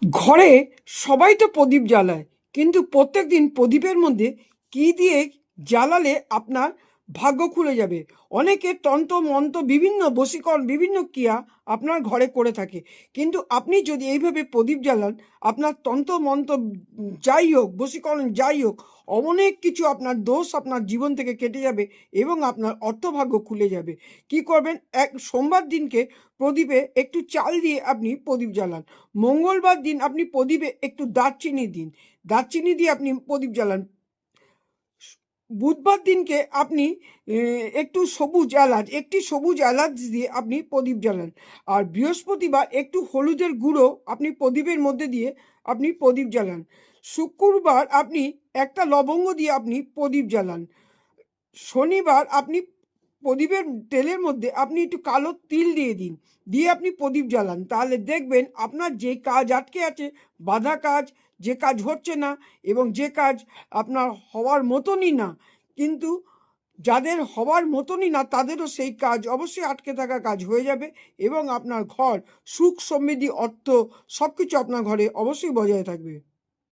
ঘরে সবাই তো প্রদীপ জ্বালায়, কিন্তু প্রত্যেক দিন প্রদীপের মধ্যে কি দিয়ে জ্বালালে আপনার ভাগ্য খুলে যাবে। অনেকে তন্ত্র মন্ত্র বিভিন্ন বশীকরণ বিভিন্ন ক্রিয়া আপনার ঘরে করে থাকে, কিন্তু আপনি যদি এইভাবে প্রদীপ জ্বালান, আপনার তন্ত্র মন্ত্র যাই হোক, বশীকরণ যাই হোক, অনেক কিছু আপনার দোষ আপনার জীবন থেকে কেটে যাবে এবং আপনার অর্থভাগ্য খুলে যাবে। কি করবেন? এক সোমবার দিনকে প্রদীপে একটু চাল দিয়ে আপনি প্রদীপ জ্বালান। মঙ্গলবার দিন আপনি প্রদীপে একটু দারচিনি দিন, দারচিনি দিয়ে আপনি প্রদীপ জ্বালান। বুধবার দিনকে আপনি একটি সবুজ এলাচ দিয়ে আপনি প্রদীপ জ্বালান। আর বৃহস্পতিবার একটু হলুদের গুঁড়ো আপনি প্রদীপের মধ্যে দিয়ে আপনি প্রদীপ জ্বালান। শুক্রবার আপনি একটা লবঙ্গ দিয়ে আপনি প্রদীপ জ্বালান। শনিবার আপনি প্রদীপের তেলের মধ্যে আপনি একটু কালো তিল দিয়ে দিন, দিয়ে আপনি প্রদীপ জ্বালান। তাহলে দেখবেন আপনার যে কাজ আটকে আছে, বাধা কাজ, যে কাজ হচ্ছে না এবং যে কাজ আপনার হওয়ার মতনই না, কিন্তু যাদের হওয়ার মতনই না তাদেরও সেই কাজ অবশ্যই আটকে থাকা কাজ হয়ে যাবে এবং আপনার ঘর সুখ সমৃদ্ধি অর্থ সব কিছু আপনার ঘরে অবশ্যই বজায় থাকবে।